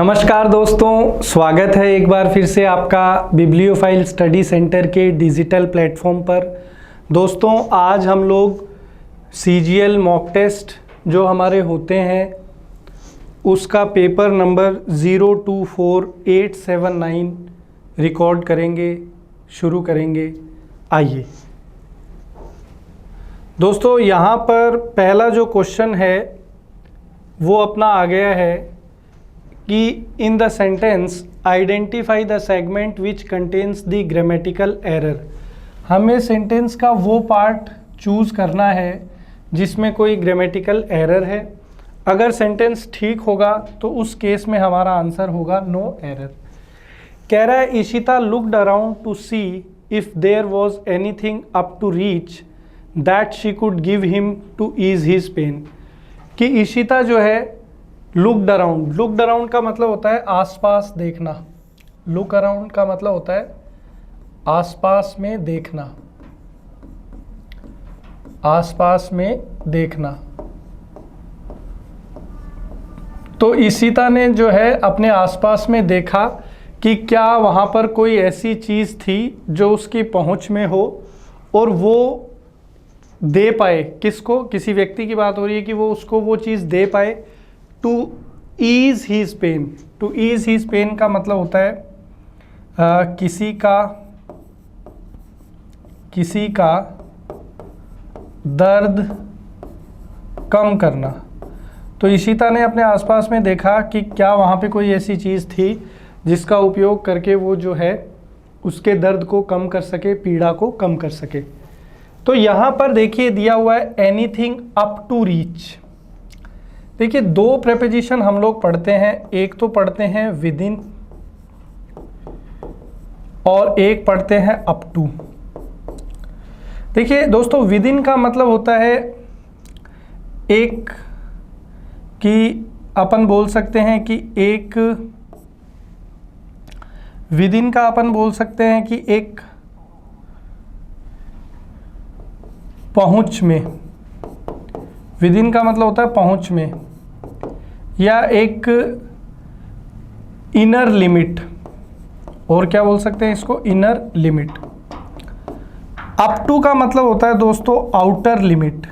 नमस्कार दोस्तों, स्वागत है एक बार फिर से आपका बिब्लियोफाइल स्टडी सेंटर के डिजिटल प्लेटफॉर्म पर। दोस्तों आज हम लोग CGL मॉक टेस्ट जो हमारे होते हैं उसका पेपर नंबर 024879 रिकॉर्ड करेंगे, शुरू करेंगे। आइए दोस्तों, यहाँ पर पहला जो क्वेश्चन है वो अपना आ गया है कि in the sentence identify the segment which contains the grammatical error. हमें सेंटेंस का वो पार्ट चूज़ करना है जिसमें कोई ग्रामेटिकल एरर है। अगर सेंटेंस ठीक होगा तो उस केस में हमारा आंसर होगा नो एरर। कह रहा है Ishita looked around to see if there was anything up to reach that she could give him to ease his pain. कि इशिता जो है लुक्ड अराउंड का मतलब होता है आसपास देखना। लुक अराउंड का मतलब होता है आसपास में देखना, आसपास में देखना। तो इशिता ने जो है अपने आसपास में देखा कि क्या वहाँ पर कोई ऐसी चीज़ थी जो उसकी पहुँच में हो और वो दे पाए। किसको? किसी व्यक्ति की बात हो रही है कि वो उसको वो चीज़ दे पाए। To ease his pain. To ease his pain का मतलब होता है किसी का दर्द कम करना। तो इशिता ने अपने आसपास में देखा कि क्या वहाँ पे कोई ऐसी चीज़ थी जिसका उपयोग करके वो जो है उसके दर्द को कम कर सके, पीड़ा को कम कर सके। तो यहाँ पर देखिए दिया हुआ है एनीथिंग अप टू रीच। देखिए दो प्रेपोजिशन हम लोग पढ़ते हैं, एक तो पढ़ते हैं विद इन और एक पढ़ते हैं अप टू। देखिए दोस्तों विद इन का मतलब होता है एक कि अपन बोल सकते हैं कि एक विद इन का अपन बोल सकते हैं कि एक पहुंच में। विद इन का मतलब होता है पहुंच में या एक इनर लिमिट, और क्या बोल सकते हैं इसको? Inner limit. अप टू का मतलब होता है दोस्तों आउटर लिमिट,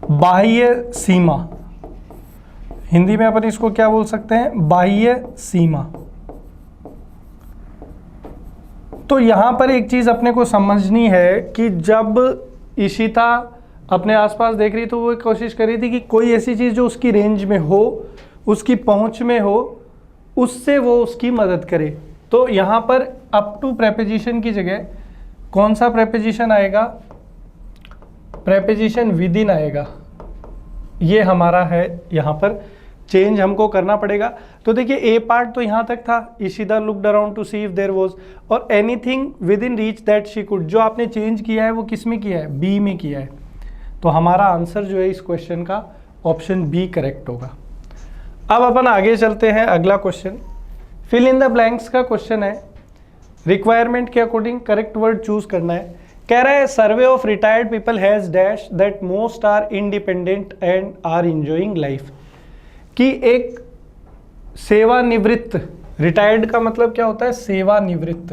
बाह्य सीमा। हिंदी में अपन इसको क्या बोल सकते हैं? बाह्य सीमा। तो यहां पर एक चीज अपने को समझनी है कि जब इशिता अपने आसपास देख रही तो वो कोशिश कर रही थी कि कोई ऐसी चीज़ जो उसकी रेंज में हो, उसकी पहुंच में हो, उससे वो उसकी मदद करे। तो यहाँ पर अप टू प्रेपोजिशन की जगह कौन सा प्रेपोजिशन आएगा? प्रेपोजिशन विद इन आएगा। ये हमारा है, यहाँ पर चेंज हमको करना पड़ेगा। तो देखिए ए पार्ट तो यहाँ तक था, Ishita looked around to see if there was, और anything within reach that she could. जो आपने चेंज किया है वो किस में किया है? बी में किया है। तो हमारा आंसर जो है इस क्वेश्चन का ऑप्शन बी करेक्ट होगा। अब अपन आगे चलते हैं, अगला question fill in the blanks का क्वेश्चन है। रिक्वायरमेंट के अकॉर्डिंग करेक्ट वर्ड चूज करना है। कह रहा है survey of retired people has dash that most are independent and are enjoying life. कि एक सेवानिवृत्त, रिटायर्ड का मतलब क्या होता है? सेवानिवृत्त।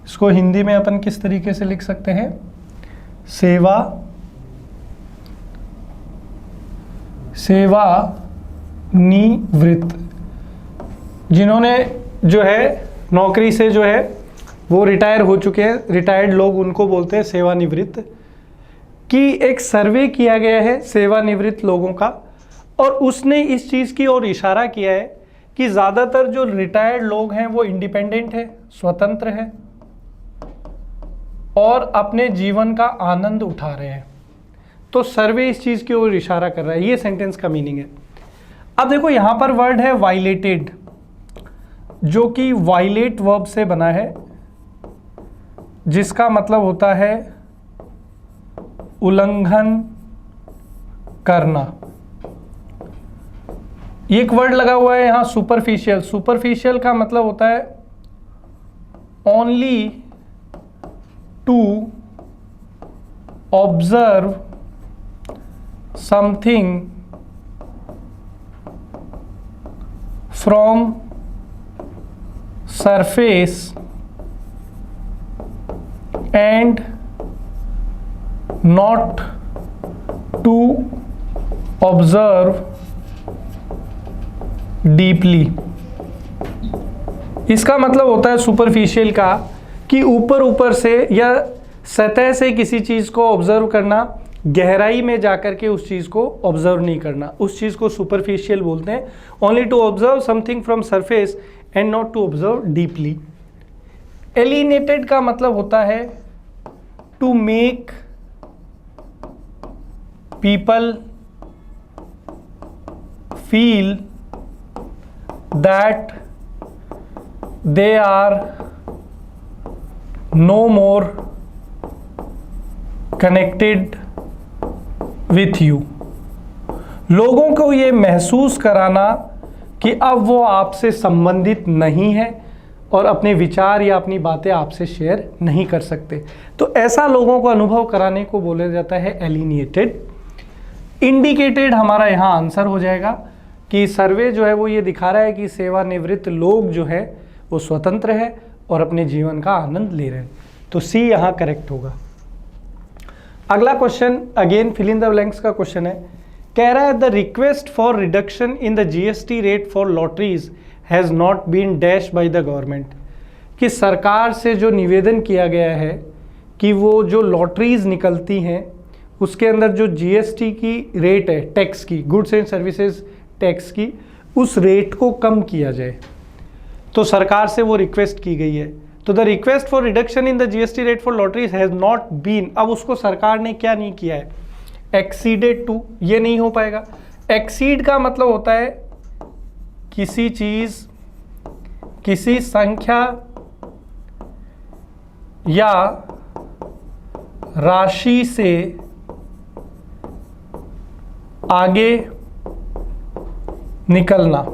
इसको हिंदी में अपन किस तरीके से लिख सकते हैं? सेवानिवृत्त। जिन्होंने जो है नौकरी से जो है वो रिटायर हो चुके हैं, रिटायर्ड लोग, उनको बोलते हैं सेवानिवृत्त। कि एक सर्वे किया गया है सेवानिवृत्त लोगों का और उसने इस चीज़ की ओर इशारा किया है कि ज़्यादातर जो रिटायर्ड लोग हैं वो इंडिपेंडेंट है, स्वतंत्र है और अपने जीवन का आनंद उठा रहे हैं। तो सर्वे इस चीज़ की ओर इशारा कर रहा है। ये सेंटेंस का मीनिंग है। अब देखो यहाँ पर वर्ड है वायलेटेड, जो कि वायलेट वर्ब से बना है, जिसका मतलब होता है उल्लंघन करना। एक वर्ड लगा हुआ है यहाँ सुपरफिशियल। सुपरफिशियल का मतलब होता है only to observe something from surface and not to observe deeply. इसका मतलब होता है सुपरफिशियल का कि ऊपर ऊपर से या सतह से किसी चीज को ऑब्जर्व करना, गहराई में जाकर के उस चीज को ऑब्जर्व नहीं करना, उस चीज को सुपरफिशियल बोलते हैं। Only to observe something from surface and not to observe deeply. Alienated का मतलब होता है to make people feel that they are no more connected with you। लोगों को ये महसूस कराना कि अब वो आपसे संबंधित नहीं है और अपने विचार या अपनी बातें आपसे शेयर नहीं कर सकते। तो ऐसा लोगों को अनुभव कराने को बोला जाता है एलिनिएटेड। इंडिकेटेड हमारा यहाँ आंसर हो जाएगा कि सर्वे जो है वो ये दिखा रहा है कि सेवानिवृत्त लोग जो है वो स्वतंत्र है और अपने जीवन का आनंद ले रहे हैं। तो सी यहाँ करेक्ट होगा। अगला question again fill in the blanks का क्वेश्चन है। कह रहा है the request for reduction in the GST rate for lotteries has not been dash by the government. कि सरकार से जो निवेदन किया गया है कि वो जो लॉटरीज निकलती हैं उसके अंदर जो जीएसटी की रेट है, टैक्स की, गुड्स एंड सर्विसेज टैक्स की, उस रेट को कम किया जाए। तो सरकार से वो रिक्वेस्ट की गई है। तो the request for reduction in the GST rate for lotteries has not been, अब उसको सरकार ने क्या नहीं किया है, एक्सीडेड टू, ये नहीं हो पाएगा। एक्सीड का मतलब होता है किसी चीज, किसी संख्या या राशि से आगे निकलना,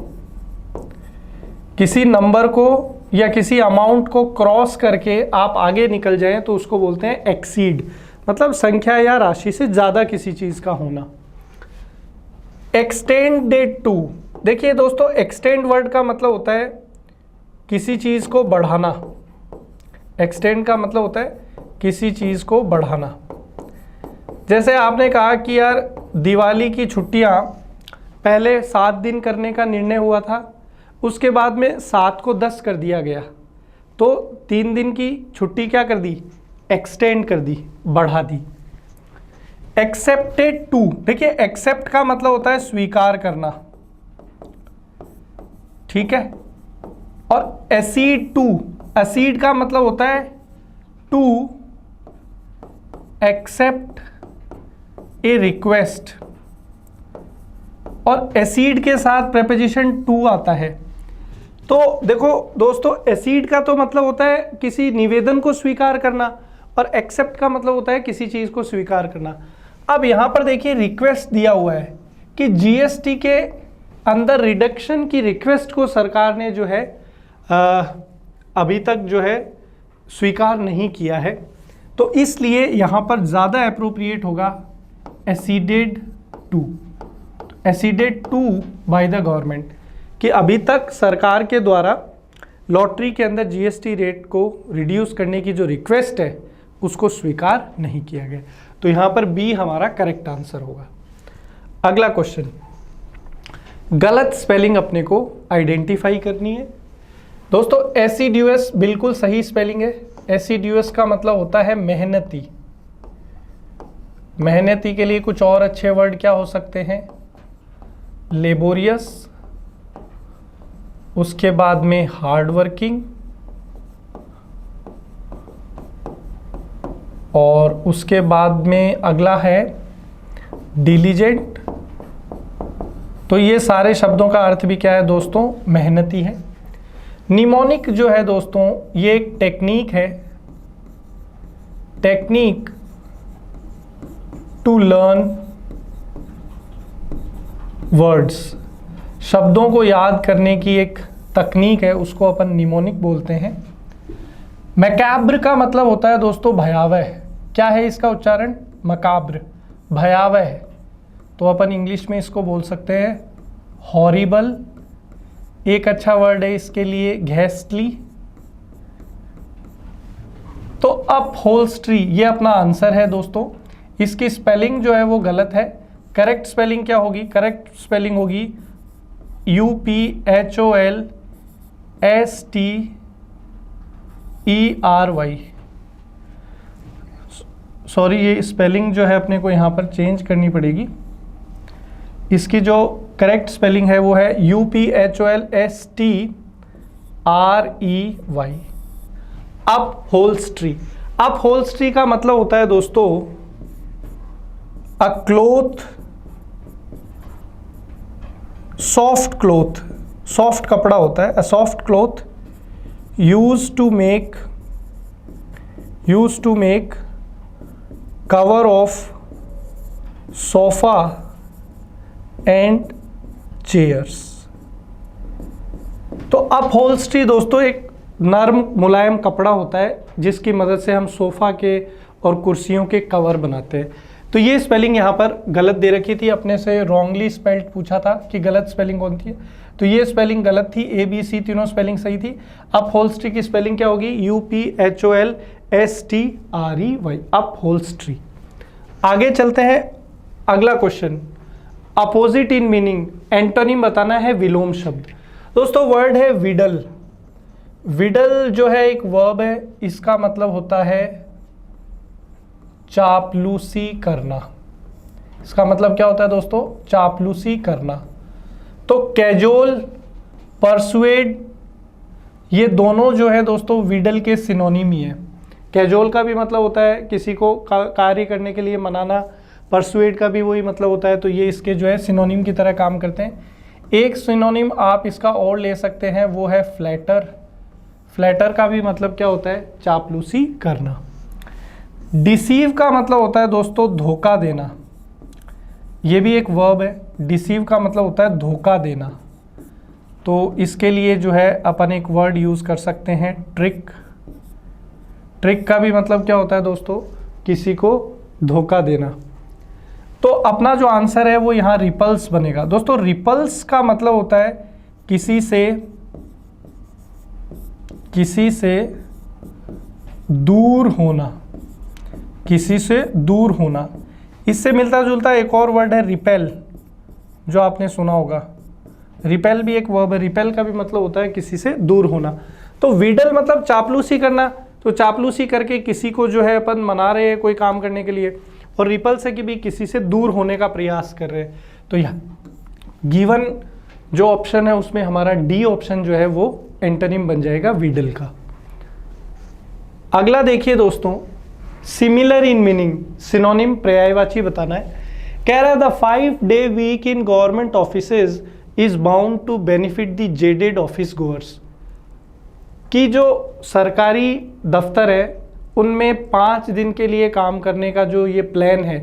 किसी नंबर को या किसी अमाउंट को क्रॉस करके आप आगे निकल जाएं तो उसको बोलते हैं एक्सीड, मतलब संख्या या राशि से ज़्यादा किसी चीज़ का होना। एक्सटेंडेड टू, देखिए दोस्तों एक्सटेंड वर्ड का मतलब होता है किसी चीज़ को बढ़ाना। एक्सटेंड का मतलब होता है किसी चीज़ को बढ़ाना। जैसे आपने कहा कि यार दिवाली की छुट्टियां पहले 7 दिन करने का निर्णय हुआ था, उसके बाद में 7 को 10 कर दिया गया, तो 3 दिन की छुट्टी क्या कर दी, एक्सटेंड कर दी, बढ़ा दी। एक्सेप्टेड टू, देखिए एक्सेप्ट का मतलब होता है स्वीकार करना, ठीक है। और एसीड टू, एसीड का मतलब होता है टू एक्सेप्ट ए रिक्वेस्ट, और एसीड के साथ प्रेपोजिशन टू आता है। तो देखो दोस्तों एसीड का तो मतलब होता है किसी निवेदन को स्वीकार करना, और एक्सेप्ट का मतलब होता है किसी चीज़ को स्वीकार करना। अब यहाँ पर देखिए रिक्वेस्ट दिया हुआ है कि जीएसटी के अंदर रिडक्शन की रिक्वेस्ट को सरकार ने जो है अभी तक जो है स्वीकार नहीं किया है, तो इसलिए यहाँ पर ज़्यादा अप्रोप्रिएट होगा acceded to, acceded to by the government, कि अभी तक सरकार के द्वारा लॉटरी के अंदर जीएसटी रेट को रिड्यूस करने की जो रिक्वेस्ट है उसको स्वीकार नहीं किया गया। तो यहाँ पर बी हमारा करेक्ट आंसर होगा। अगला क्वेश्चन, गलत स्पेलिंग अपने को आइडेंटिफाई करनी है। दोस्तों एसिड्यूअस बिल्कुल सही स्पेलिंग है। एसिड्यूअस का मतलब होता है मेहनती। मेहनती के लिए कुछ और अच्छे वर्ड क्या हो सकते हैं, लेबोरियस, उसके बाद में हार्ड वर्किंग, और उसके बाद में अगला है डिलीजेंट। तो ये सारे शब्दों का अर्थ भी क्या है दोस्तों, मेहनती है। निमोनिक जो है दोस्तों ये एक टेक्निक है, टेक्निक टू लर्न वर्ड्स, शब्दों को याद करने की एक तकनीक है, उसको अपन निमोनिक बोलते हैं। मैकाब्र का मतलब होता है दोस्तों भयावह। क्या है इसका उच्चारण, मकाब्र, भयावह। तो अपन इंग्लिश में इसको बोल सकते हैं हॉरिबल। एक अच्छा वर्ड है इसके लिए घैस्टली। तो अपहोल्स्ट्री ये अपना आंसर है दोस्तों। इसकी स्पेलिंग जो है वो गलत है। करेक्ट स्पेलिंग क्या होगी? करेक्ट स्पेलिंग होगी UPHOLSTERY। सॉरी, ये स्पेलिंग जो है अपने को यहाँ पर चेंज करनी पड़ेगी। इसकी जो करेक्ट स्पेलिंग है वो है UPHOLSTREY। अपहोल्स्ट्री। अपहोल्स्ट्री का मतलब होता है दोस्तों a cloth, soft cloth, soft कपड़ा होता है। A soft cloth use to make cover of sofa and chairs. तो अपहोल्स्ट्री दोस्तों एक नर्म मुलायम कपड़ा होता है जिसकी मदद से हम सोफ़ा के और कुर्सियों के कवर बनाते हैं। तो ये स्पेलिंग यहाँ पर गलत दे रखी थी, अपने से रॉन्गली स्पेल्ड पूछा था कि गलत स्पेलिंग कौन थी, तो ये स्पेलिंग गलत थी। ABC तीनों स्पेलिंग सही थी। अपहोल्स्ट्री की स्पेलिंग क्या होगी? UPHOLSTREY, upholstery. आगे चलते हैं, अगला question. Opposite in meaning, antonym बताना है विलोम शब्द। दोस्तों वर्ड है विडल। विडल जो है एक वर्ब है, इसका मतलब होता है चापलूसी करना। इसका मतलब क्या होता है दोस्तों? चापलूसी करना। तो कैजुअल, परसुएड, ये दोनों जो है दोस्तों विडल के सिनोनिम ही है। कैजुअल का भी मतलब होता है किसी को कार्य करने के लिए मनाना, परसुएड का भी वही मतलब होता है। तो ये इसके जो है सिनोनिम की तरह काम करते हैं। एक सिनोनिम आप इसका और ले सकते हैं, वो है फ्लैटर। फ्लैटर का भी मतलब क्या होता है? चापलूसी करना। डिसीव का मतलब होता है दोस्तों धोखा देना। ये भी एक वर्ब है। डिसीव का मतलब होता है धोखा देना। तो इसके लिए जो है अपन एक वर्ड यूज़ कर सकते हैं ट्रिक। ट्रिक का भी मतलब क्या होता है दोस्तों? किसी को धोखा देना। तो अपना जो आंसर है वो यहाँ रिपल्स बनेगा। दोस्तों रिपल्स का मतलब होता है किसी से दूर होना, किसी से दूर होना। इससे मिलता जुलता एक और वर्ड है रिपेल, जो आपने सुना होगा। रिपेल भी एक वर्ब है। रिपेल का भी मतलब होता है किसी से दूर होना। तो विडल मतलब चापलूसी करना, तो चापलूसी करके किसी को जो है अपन मना रहे हैं कोई काम करने के लिए, और रिपल से कि भी किसी से दूर होने का प्रयास कर रहे हैं। तो यह गिवन जो ऑप्शन है उसमें हमारा डी ऑप्शन जो है वो एंटोनिम बन जाएगा विडल का। अगला देखिए दोस्तों, सिमिलर इन मीनिंग, सिनोनिम पर्यायवाची बताना है। कह रहा है the 5-day week in government offices is bound to benefit the jaded office goers. कि जो सरकारी दफ्तर है उनमें 5 दिन के लिए काम करने का जो ये प्लान है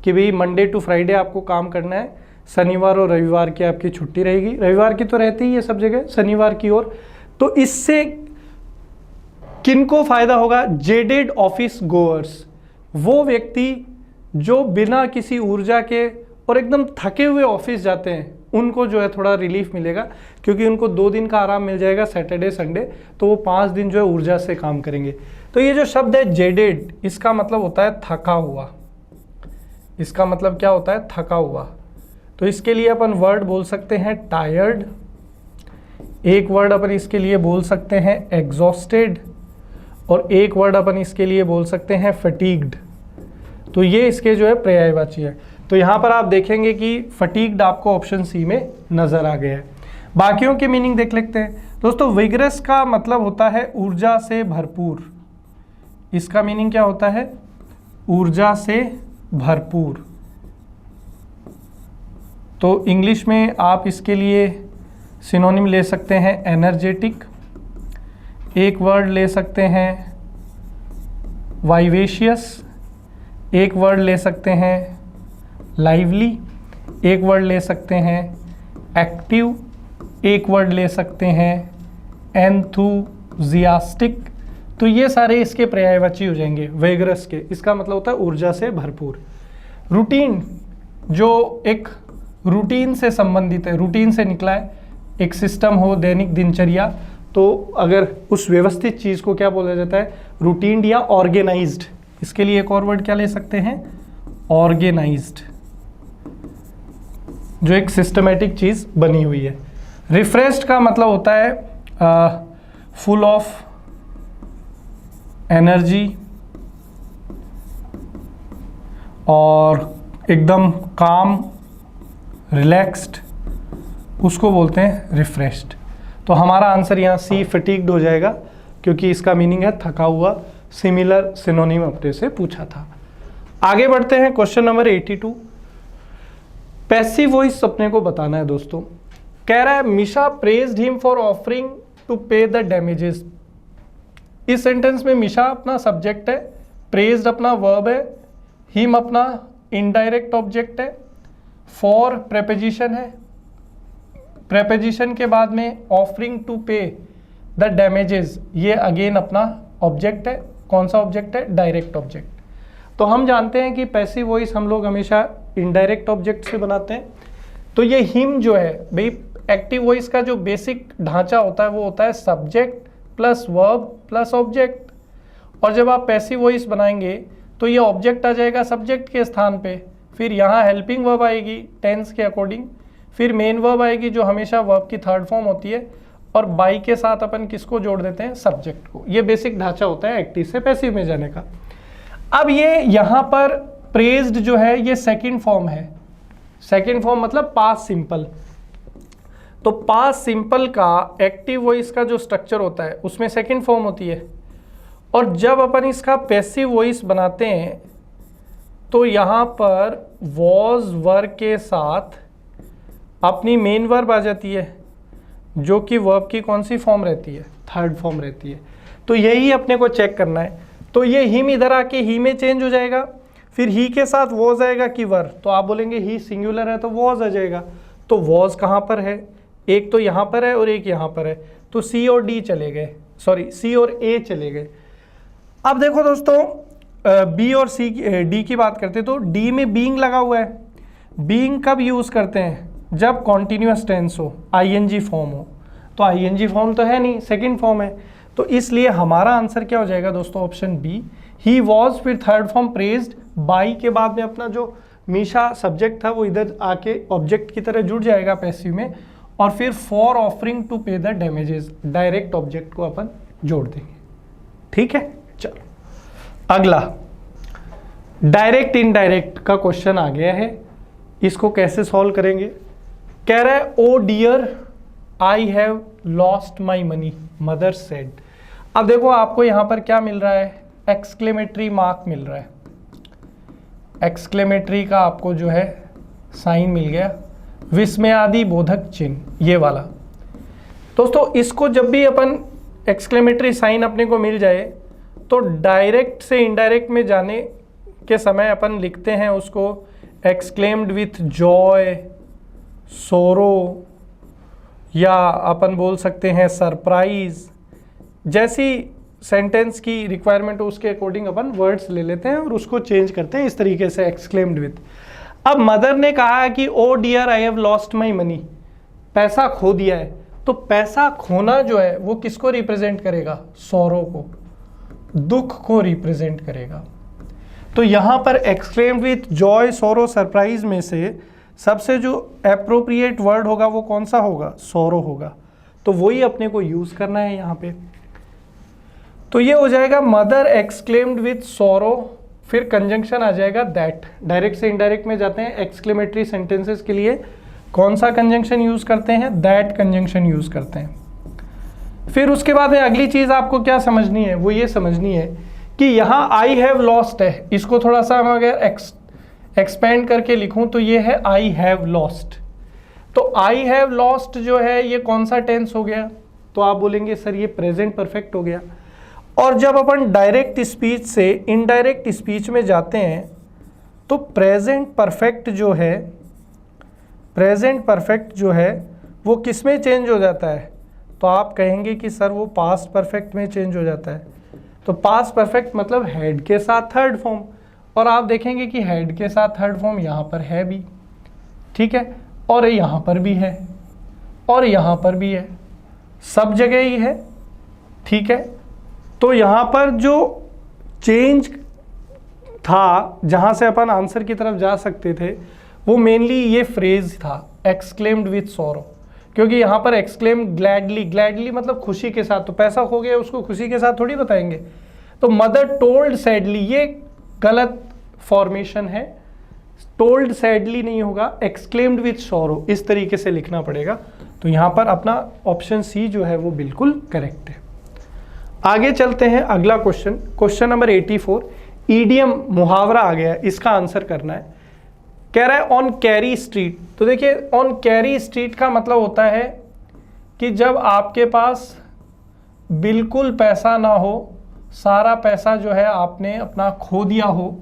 कि भाई मंडे टू फ्राइडे आपको काम करना है, शनिवार और रविवार की आपकी छुट्टी रहेगी। रविवार की तो रहती ही है सब जगह, शनिवार की और। तो इससे किनको फायदा होगा? जेडेड ऑफिस गोअर्स, वो व्यक्ति जो बिना किसी ऊर्जा के और एकदम थके हुए ऑफिस जाते हैं, उनको जो है थोड़ा रिलीफ मिलेगा, क्योंकि उनको 2 दिन का आराम मिल जाएगा, सैटरडे संडे। तो वो 5 दिन जो है ऊर्जा से काम करेंगे। तो ये जो शब्द है जेडेड, इसका मतलब होता है थका हुआ। इसका मतलब क्या होता है? थका हुआ। तो इसके लिए अपन वर्ड बोल सकते हैं टायर्ड। एक वर्ड अपन इसके लिए बोल सकते हैं एग्जॉस्टेड, और एक वर्ड अपन इसके लिए बोल सकते हैं फटीग्ड। तो ये इसके जो है पर्यायवाची है। तो यहाँ पर आप देखेंगे कि फटीग्ड आपको ऑप्शन सी में नज़र आ गया है। बाकियों के मीनिंग देख लेते हैं दोस्तों। विगरस का मतलब होता है ऊर्जा से भरपूर। इसका मीनिंग क्या होता है? ऊर्जा से भरपूर। तो इंग्लिश में आप इसके लिए सिनोनिम ले सकते हैं एनर्जेटिक। एक वर्ड ले सकते हैं वाइवेशियस। एक वर्ड ले सकते हैं लाइवली। एक वर्ड ले सकते हैं एक्टिव। एक वर्ड ले सकते हैं एंथुजियास्टिक। तो ये सारे इसके पर्यायवाची हो जाएंगे वेगरस के। इसका मतलब होता है ऊर्जा से भरपूर। रूटीन, जो एक रूटीन से संबंधित है, रूटीन से निकला है, एक सिस्टम हो, दैनिक दिनचर्या, तो अगर उस व्यवस्थित चीज़ को क्या बोला जाता है, रूटीन या ऑर्गेनाइज्ड। इसके लिए एक और वर्ड क्या ले सकते हैं, ऑर्गेनाइज्ड, जो एक सिस्टमेटिक चीज़ बनी हुई है। रिफ्रेश्ड का मतलब होता है फुल ऑफ एनर्जी और एकदम काम, रिलैक्स्ड, उसको बोलते हैं रिफ्रेश्ड। तो हमारा आंसर यहाँ सी फटीग्ड हो जाएगा, क्योंकि इसका मीनिंग है थका हुआ। सिमिलर सिनोनिम अपने से पूछा था। आगे बढ़ते हैं, क्वेश्चन नंबर 82। पैसिव वॉइस अपने को बताना है दोस्तों। कह रहा है Misha praised him for offering to pay the damages. इस सेंटेंस में मिशा अपना सब्जेक्ट है, प्रेज्ड अपना वर्ब है, हिम अपना इनडायरेक्ट ऑब्जेक्ट है, फॉर प्रेपोजिशन है, प्रेपोजिशन के बाद में offering to pay the damages, ये अगेन अपना ऑब्जेक्ट है। कौन सा ऑब्जेक्ट है, डायरेक्ट ऑब्जेक्ट। तो हम जानते हैं कि पैसिव वॉइस हम लोग हमेशा इनडायरेक्ट ऑब्जेक्ट से बनाते हैं। तो ये हिम जो है भाई, एक्टिव वॉइस का जो बेसिक ढांचा होता है वो होता है subject plus verb plus object. और जब आप पैसिव वॉइस बनाएंगे तो ये ऑब्जेक्ट आ जाएगा सब्जेक्ट के स्थान पे, फिर यहाँ हेल्पिंग वर्ब आएगी टेंस के अकॉर्डिंग, फिर मेन वर्ब आएगी जो हमेशा वर्ब की थर्ड फॉर्म होती है, और बाई के साथ अपन किसको जोड़ देते हैं, सब्जेक्ट को। ये बेसिक ढांचा होता है एक्टिव से पैसिव में जाने का। अब ये यहाँ पर प्रेज्ड जो है ये सेकंड फॉर्म है। सेकंड फॉर्म मतलब पास्ट सिंपल। तो पास्ट सिंपल का एक्टिव वॉइस का जो स्ट्रक्चर होता है उसमें सेकंड फॉर्म होती है। और जब अपन इसका पैसिव वॉइस बनाते हैं तो यहाँ पर वॉज वर्ब के साथ अपनी मेन वर्ब आ जाती है, जो कि वर्ब की कौन सी फॉर्म रहती है, थर्ड फॉर्म रहती है। तो यही अपने को चेक करना है। तो ये हिम इधर आके ही में चेंज हो जाएगा, फिर ही के साथ वॉज आएगा कि वर, तो आप बोलेंगे ही सिंगुलर है तो वॉज आ जाएगा। तो वॉज कहाँ पर है, एक तो यहाँ पर है और एक यहाँ पर है, तो सी और डी चले गए, सॉरी सी और ए चले गए। अब देखो दोस्तों बी और सी डी की बात करते हैं, तो डी में बीइंग लगा हुआ है। बीइंग कब यूज़ करते हैं, जब कॉन्टिन्यूअस टेंस हो, आईएनजी फॉर्म हो। तो आईएनजी फॉर्म तो है नहीं, सेकंड फॉर्म है। तो इसलिए हमारा आंसर क्या हो जाएगा दोस्तों, ऑप्शन बी, ही वॉज, फिर थर्ड फॉर्म प्रेज्ड, बाई के बाद में अपना जो मीशा सब्जेक्ट था वो इधर आके ऑब्जेक्ट की तरह जुड़ जाएगा पैसिव में, और फिर for offering to pay the damages, direct object को अपन जोड़ देंगे। ठीक है, चलो अगला डायरेक्ट इनडायरेक्ट का क्वेश्चन आ गया है। इसको कैसे सॉल्व करेंगे। कह रहा है oh dear I have lost my money, mother said. अब देखो आपको यहाँ पर क्या मिल रहा है, एक्सक्लेमेटरी मार्क मिल रहा है। एक्सक्लेमेटरी का आपको जो है साइन मिल गया, विस्मयादि बोधक चिन्ह, ये वाला। दोस्तों इसको जब भी अपन एक्सक्लेमेटरी साइन अपने को मिल जाए तो डायरेक्ट से इनडायरेक्ट में जाने के समय अपन लिखते हैं उसको एक्सक्लेम्ड विथ जॉय, सोरो, या अपन बोल सकते हैं सरप्राइज। जैसी सेंटेंस की रिक्वायरमेंट हो उसके अकॉर्डिंग अपन वर्ड्स ले लेते हैं और उसको चेंज करते हैं इस तरीके से, एक्सक्लेम्ड विथ। अब मदर ने कहा है कि oh dear I have lost my money, पैसा खो दिया है। तो पैसा खोना जो है वो किसको रिप्रेजेंट करेगा, सोरो को, दुख को रिप्रेजेंट करेगा। तो यहाँ पर एक्सक्लेम्ड विथ जॉय, सोरो, सरप्राइज में से सबसे जो एप्रोप्रिएट वर्ड होगा वो कौन सा होगा, सोरो होगा। तो वही अपने को यूज करना है यहाँ पे। तो ये हो जाएगा मदर एक्सक्लेम्ड विथ सोरो, फिर कंजंक्शन आ जाएगा दैट। डायरेक्ट से इनडायरेक्ट में जाते हैं एक्सक्लेमेटरी सेंटेंसेस के लिए कौन सा कंजंक्शन यूज करते हैं, दैट कंजंक्शन यूज करते हैं। फिर उसके बाद में अगली चीज आपको क्या समझनी है, वो ये समझनी है कि यहाँ आई हैव लॉस्ट है, इसको थोड़ा सा हम अगर एक्सपेंड करके लिखूं तो ये है आई हैव लॉस्ट। तो आई हैव लॉस्ट जो है ये कौन सा टेंस हो गया, तो आप बोलेंगे सर ये प्रेजेंट परफेक्ट हो गया। और जब अपन डायरेक्ट स्पीच से इनडायरेक्ट स्पीच में जाते हैं तो प्रेजेंट परफेक्ट जो है वो किस में चेंज हो जाता है, तो आप कहेंगे कि सर वो पास्ट परफेक्ट में चेंज हो जाता है। तो पास्ट परफेक्ट मतलब हेड के साथ थर्ड फॉर्म, और आप देखेंगे कि हेड के साथ थर्ड फॉर्म यहाँ पर है भी, ठीक है, और यहाँ पर भी है और यहाँ पर भी है, सब जगह ही है, ठीक है। तो यहाँ पर जो चेंज था जहाँ से अपन आंसर की तरफ जा सकते थे वो मेनली ये फ्रेज था, एक्सक्लेम्ड विथ सॉरो, क्योंकि यहाँ पर एक्सक्लेम ग्लैडली, ग्लैडली मतलब खुशी के साथ, तो पैसा खो गया उसको खुशी के साथ थोड़ी बताएंगे। तो मदर टोल्ड सैडली, ये गलत फॉर्मेशन है, टोल्ड सैडली नहीं होगा, एक्सक्लेम्ड विथ सॉरो इस तरीके से लिखना पड़ेगा। तो यहाँ पर अपना ऑप्शन सी जो है वो बिल्कुल करेक्ट है। आगे चलते हैं, अगला क्वेश्चन, क्वेश्चन नंबर 84, ईडियम मुहावरा आ गया है, इसका आंसर करना है। कह रहा है ऑन कैरी स्ट्रीट। तो देखिए ऑन कैरी स्ट्रीट का मतलब होता है कि जब आपके पास बिल्कुल पैसा ना हो, सारा पैसा जो है आपने अपना खो दिया हो,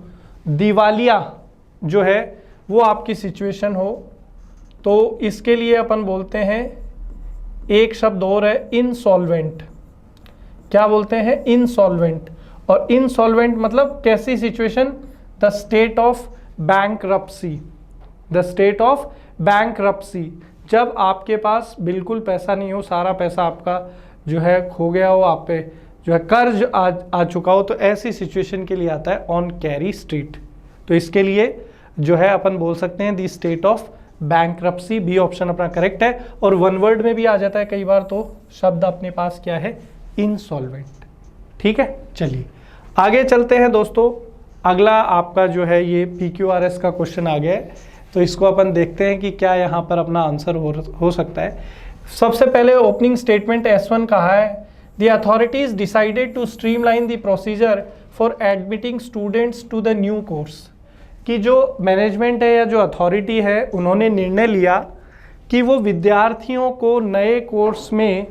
दिवालिया जो है वो आपकी सिचुएशन हो, तो इसके लिए अपन बोलते हैं, एक शब्द और है इनसॉल्वेंट। क्या बोलते हैं? इनसॉल्वेंट। और इनसॉल्वेंट मतलब कैसी situation? The state of bankruptcy, the state of bankruptcy, जब आपके पास बिल्कुल पैसा नहीं हो, सारा पैसा आपका जो है खो गया हो, आप पे जो है कर्ज आ चुका हो, तो ऐसी सिचुएशन के लिए आता है ऑन कैरी स्ट्रीट। तो इसके लिए जो है अपन बोल सकते हैं the state of bankruptcy, B option अपना करेक्ट है। और वन वर्ड में भी आ जाता है कई बार, तो शब्द अपने पास क्या है? इनसॉल्वेंट। ठीक है, चलिए आगे चलते हैं दोस्तों। अगला आपका जो है ये PQRS का क्वेश्चन आ गया है, तो इसको अपन देखते हैं कि क्या यहाँ पर अपना आंसर हो सकता है। सबसे पहले ओपनिंग स्टेटमेंट S1 कहा है, the authorities decided to streamline the procedure for admitting students to the new course, कि जो मैनेजमेंट है या जो अथॉरिटी है उन्होंने निर्णय लिया कि वो विद्यार्थियों को नए कोर्स में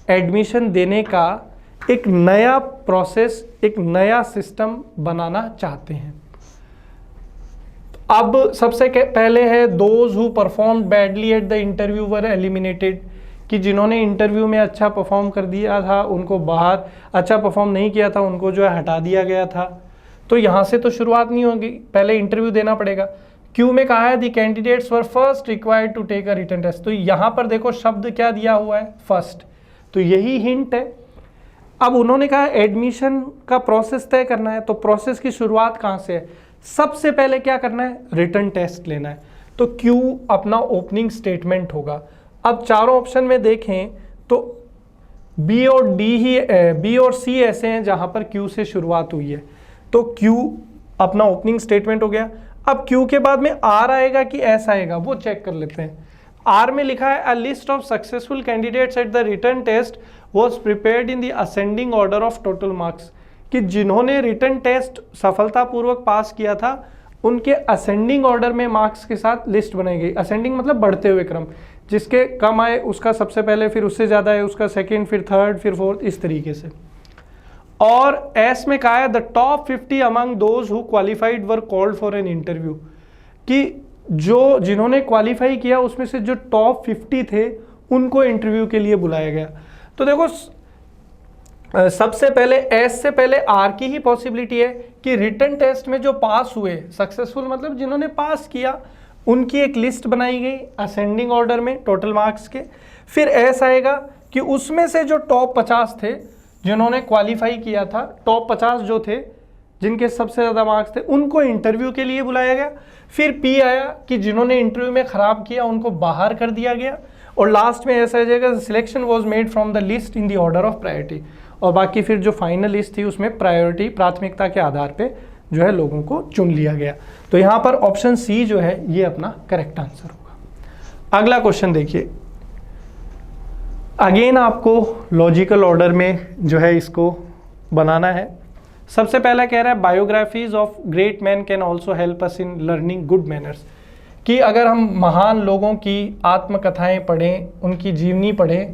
एडमिशन देने का एक नया प्रोसेस, एक नया सिस्टम बनाना चाहते हैं। अब सबसे पहले है those who perform badly at the interview were eliminated, कि जिन्होंने इंटरव्यू में अच्छा परफॉर्म कर दिया था उनको बाहर, अच्छा परफॉर्म नहीं किया था उनको जो है हटा दिया गया था। तो यहाँ से तो शुरुआत नहीं होगी, पहले इंटरव्यू देना पड़ेगा। क्यू में कहा है the candidates were first required to take a written test, तो यहाँ पर देखो शब्द क्या दिया हुआ है? फर्स्ट, तो यही हिंट है। अब उन्होंने कहा एडमिशन का प्रोसेस तय करना है, तो प्रोसेस की शुरुआत कहाँ से है? सबसे पहले क्या करना है? रिटन टेस्ट लेना है, तो क्यू अपना ओपनिंग स्टेटमेंट होगा। अब चारों ऑप्शन में देखें तो बी और सी ऐसे हैं जहां पर क्यू से शुरुआत हुई है, तो क्यू अपना ओपनिंग स्टेटमेंट हो गया। अब क्यू के बाद में आर आएगा कि एस आएगा, वो चेक कर लेते हैं। आर में लिखा है a list of successful candidates at the written test was prepared in the ascending order of total marks, कि जिन्होंने रिटन टेस्ट सफलतापूर्वक पास किया था उनके असेंडिंग ऑर्डर में मार्क्स के साथ लिस्ट बनाई गई। असेंडिंग मतलब बढ़ते हुए क्रम, जिसके कम आए उसका सबसे पहले, फिर उससे ज़्यादा है उसका सेकेंड, फिर थर्ड, फिर फोर्थ, इस तरीके से। और एस में कहा है the top 50 among those who qualified were called for an interview, कि जो जिन्होंने क्वालिफाई किया उसमें से जो टॉप 50 थे उनको इंटरव्यू के लिए बुलाया गया। तो देखो सबसे पहले एस से पहले आर की ही पॉसिबिलिटी है कि रिटन टेस्ट में जो पास हुए, सक्सेसफुल मतलब जिन्होंने पास किया, उनकी एक लिस्ट बनाई गई असेंडिंग ऑर्डर में टोटल मार्क्स के। फिर एस आएगा कि उसमें से जो टॉप 50 थे जिन्होंने क्वालिफाई किया था, टॉप 50 जो थे जिनके सबसे ज़्यादा मार्क्स थे, उनको इंटरव्यू के लिए बुलाया गया। फिर पी आया कि जिन्होंने इंटरव्यू में ख़राब किया उनको बाहर कर दिया गया। और लास्ट में ऐसा आ जाएगा selection was made from the list in the order of priority, और बाकी फिर जो फाइनल लिस्ट थी उसमें प्रायोरिटी, प्राथमिकता के आधार पे जो है लोगों को चुन लिया गया। तो यहाँ पर ऑप्शन सी जो है ये अपना करेक्ट आंसर होगा। अगला क्वेश्चन देखिए, अगेन आपको लॉजिकल ऑर्डर में जो है इसको बनाना है। सबसे पहला कह रहा है biographies of great man can also help us in learning good manners, कि अगर हम महान लोगों की आत्मकथाएं पढ़ें, उनकी जीवनी पढ़ें,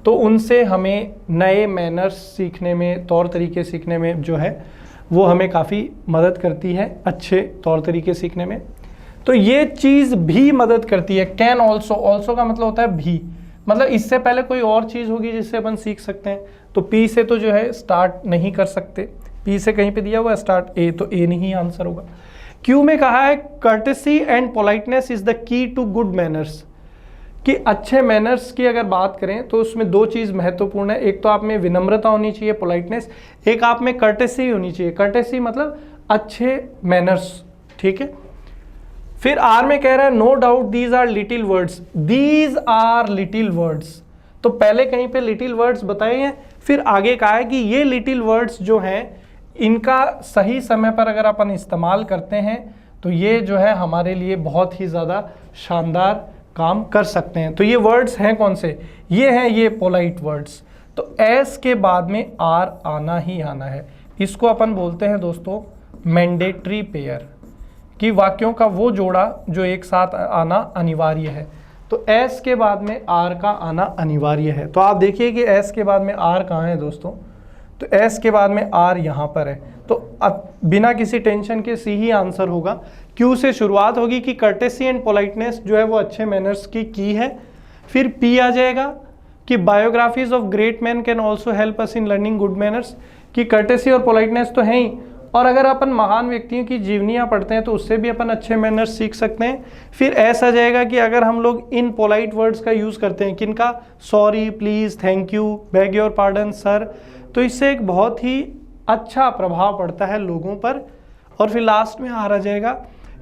तो उनसे हमें नए मैनर्स सीखने में, तौर तरीके सीखने में जो है वो हमें काफ़ी मदद करती है, अच्छे तौर तरीके सीखने में। तो ये चीज़ भी मदद करती है। कैन ऑल्सो, ऑल्सो का मतलब होता है भी, मतलब इससे पहले कोई और चीज़ होगी जिससे अपन सीख सकते हैं। तो पी से तो जो है स्टार्ट नहीं कर सकते, पी से कहीं पे दिया हुआ है स्टार्ट ए, तो ए नहीं आंसर होगा। क्यू में कहा है courtesy and politeness is the key to good manners, कि अच्छे मैनर्स की अगर बात करें तो उसमें दो चीज़ महत्वपूर्ण है, एक तो आप में विनम्रता होनी चाहिए पोलाइटनेस, एक आप में कर्टेसी होनी चाहिए। कर्टेसी मतलब अच्छे मैनर्स, ठीक है। फिर आर में कह रहा है no doubt these are little words, these are little words, तो पहले कहीं पे लिटिल वर्ड्स बताए हैं, फिर आगे कहा है कि ये लिटिल वर्ड्स जो हैं इनका सही समय पर अगर अपन इस्तेमाल करते हैं तो ये जो है हमारे लिए बहुत ही ज़्यादा शानदार काम कर सकते हैं। तो ये वर्ड्स हैं कौन से, ये हैं ये पोलाइट वर्ड्स। तो एस के बाद में आर आना ही आना है, इसको अपन बोलते हैं दोस्तों मैंडेटरी पेयर, कि वाक्यों का वो जोड़ा जो एक साथ आना अनिवार्य है। तो एस के बाद में आर का आना अनिवार्य है। तो आप देखिए कि एस के बाद में आर कहाँ है दोस्तों, तो एस के बाद में आर यहाँ पर है। तो बिना किसी टेंशन के सी ही आंसर होगा। क्यू से शुरुआत होगी कि कर्टेसी एंड पोलाइटनेस जो है वो अच्छे मैनर्स की है। फिर पी आ जाएगा कि biographies of great man can also help us in learning good manners, कि कर्टेसी और पोलाइटनेस तो है ही, और अगर अपन महान व्यक्तियों की जीवनियाँ पढ़ते हैं तो उससे भी अपन अच्छे मैनर्स सीख सकते हैं। फिर ऐसा जाएगा कि अगर हम लोग इन पोलाइट वर्ड्स का यूज़ करते हैं, किनका, sorry, please, thank you, bag your pardon, sir, तो इससे एक बहुत ही अच्छा प्रभाव पड़ता है लोगों पर। और फिर लास्ट में आ जाएगा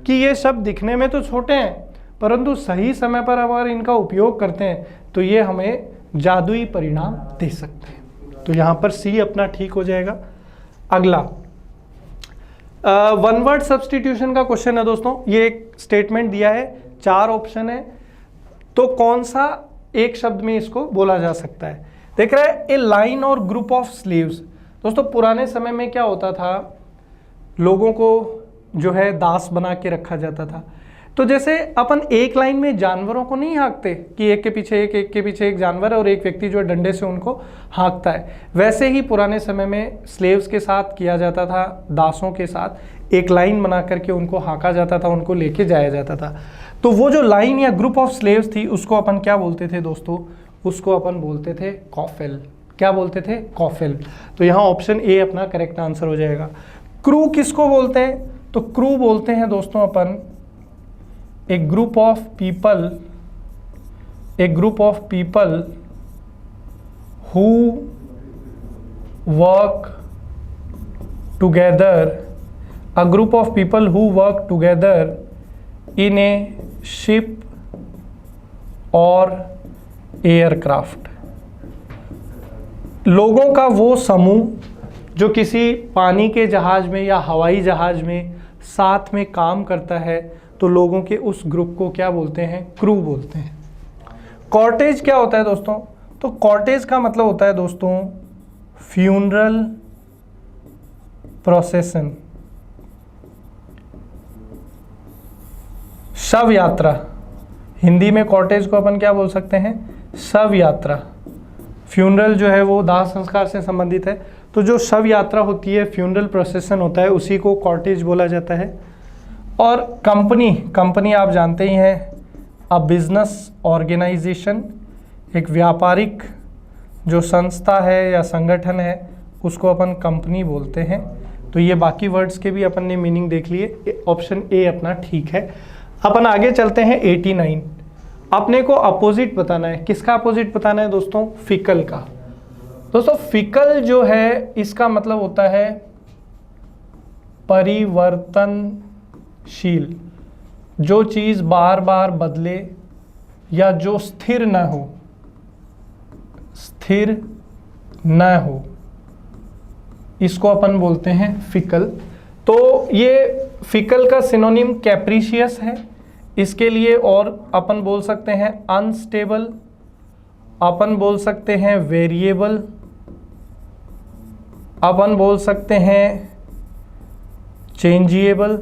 कि ये शब्द दिखने में तो छोटे हैं परंतु सही समय पर अगर इनका उपयोग करते हैं तो ये हमें जादुई परिणाम दे सकते हैं। तो यहाँ पर सी अपना ठीक हो जाएगा। अगला वन वर्ड सब्स्टिट्यूशन का क्वेश्चन है दोस्तों। ये एक स्टेटमेंट दिया है, 4 ऑप्शन है, तो कौन सा एक शब्द में इसको बोला जा सकता है। देख रहा है ए लाइन और ग्रुप ऑफ स्लेव्स। दोस्तों पुराने समय में क्या होता था, लोगों को जो है दास बना के रखा जाता था। तो जैसे अपन एक लाइन में जानवरों को नहीं हाँकते कि एक के पीछे एक जानवर है और एक व्यक्ति जो है डंडे से उनको हाँकता है, वैसे ही पुराने समय में स्लेव्स के साथ किया जाता था, दासों के साथ एक लाइन बना करके उनको हाँका जाता था, उनको लेके जाया जाता था। तो वो जो लाइन या ग्रुप ऑफ स्लेव्स थी उसको अपन क्या बोलते थे दोस्तों, उसको अपन बोलते थे कॉफेल। क्या बोलते थे, कॉफेल। तो यहाँ ऑप्शन ए अपना करेक्ट आंसर हो जाएगा। क्रू किसको बोलते हैं, तो क्रू बोलते हैं दोस्तों अपन a group of people who work together, a group of people who work together in a ship or aircraft। लोगों का वो समूह जो किसी पानी के जहाज में या हवाई जहाज में साथ में काम करता है, तो लोगों के उस ग्रुप को क्या बोलते हैं, क्रू बोलते हैं। कॉर्टेज क्या होता है दोस्तों, तो कॉर्टेज का मतलब होता है दोस्तों फ्यूनरल प्रोसेसन, शव यात्रा। हिंदी में कॉर्टेज को अपन क्या बोल सकते हैं, शव यात्रा। फ्यूनरल जो है वो दाह संस्कार से संबंधित है, तो जो शव यात्रा होती है, फ्यूनरल प्रोसेसन होता है, उसी को कॉर्टेज बोला जाता है। और कंपनी आप जानते ही हैं, अ बिजनेस ऑर्गेनाइजेशन, एक व्यापारिक जो संस्था है या संगठन है उसको अपन कंपनी बोलते हैं। तो ये बाकी वर्ड्स के भी अपन ने मीनिंग देख लिए, ऑप्शन ए अपना ठीक है। अपन आगे चलते हैं 89। अपने को अपोजिट बताना है, किसका अपोजिट बताना है दोस्तों, फिकल का। दोस्तों फिकल जो है इसका मतलब होता है परिवर्तनशील, जो चीज़ बार बार बदले या जो स्थिर न हो, इसको अपन बोलते हैं फिकल। तो ये फिकल का सिनोनिम कैप्रिशियस है, इसके लिए और अपन बोल सकते हैं अनस्टेबल, अपन बोल सकते हैं वेरिएबल, अपन बोल सकते हैं चेंजिएबल।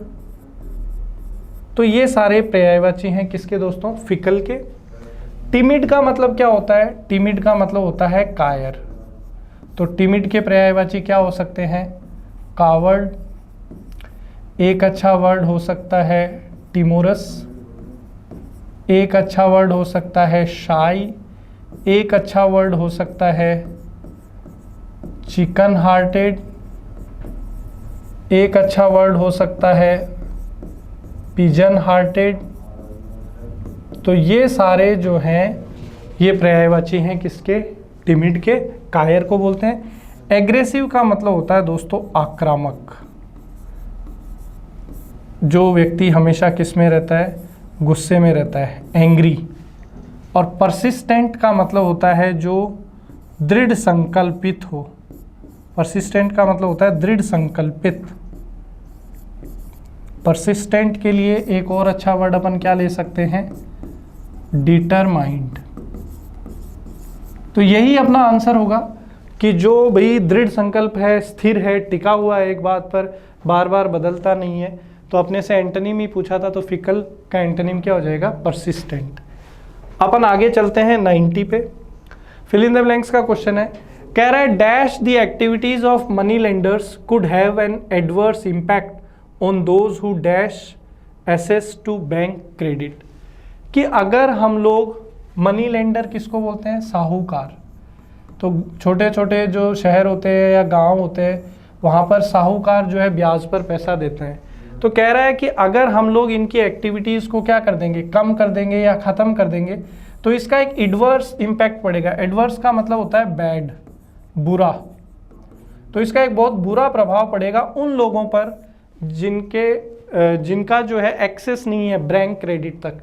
तो ये सारे पर्यायवाची हैं किसके दोस्तों, फिकल के। टिमिड का मतलब क्या होता है, टिमिड का मतलब होता है कायर। तो टिमिड के पर्यायवाची क्या हो सकते हैं, कावर्ड, एक अच्छा वर्ड हो सकता है टिमोरस, एक अच्छा वर्ड हो सकता है शाई, एक अच्छा वर्ड हो सकता है चिकन हार्टेड, एक अच्छा वर्ड हो सकता है पिजन हार्टेड। तो ये सारे जो हैं ये पर्यायवाची हैं किसके? टिमिड के। कायर को बोलते हैं। एग्रेसिव का मतलब होता है दोस्तों आक्रामक। जो व्यक्ति हमेशा किस में रहता है? गुस्से में रहता है, एंग्री। और परसिस्टेंट का मतलब होता है जो दृढ़ संकल्पित हो। परसिस्टेंट का मतलब होता है दृढ़ संकल्पित। परसिस्टेंट के लिए एक और अच्छा वर्ड अपन क्या ले सकते हैं? डिटरमाइंड। तो यही अपना आंसर होगा कि जो भाई दृढ़ संकल्प है, स्थिर है, टिका हुआ है एक बात पर, बार बार बदलता नहीं है। तो अपने से एंटोनिम ही पूछा था, तो फिकल का एंटोनिम क्या हो जाएगा? परसिस्टेंट। अपन आगे चलते हैं 90 पे। फिल इन द ब्लैंक्स का क्वेश्चन है, कह रहा है dash the activities of money lenders could have an adverse impact on those who dash access to bank credit. कि अगर हम लोग मनी लेंडर किसको बोलते हैं? साहूकार। तो छोटे छोटे जो शहर होते हैं या गांव होते हैं वहाँ पर साहूकार जो है ब्याज पर पैसा देते हैं। तो कह रहा है कि अगर हम लोग इनकी एक्टिविटीज़ को क्या कर देंगे? कम कर देंगे या ख़त्म कर देंगे, तो इसका एक एडवर्स इम्पैक्ट पड़ेगा। एडवर्स का मतलब होता है बैड, बुरा। तो इसका एक बहुत बुरा प्रभाव पड़ेगा उन लोगों पर जिनका जो है एक्सेस नहीं है बैंक क्रेडिट तक,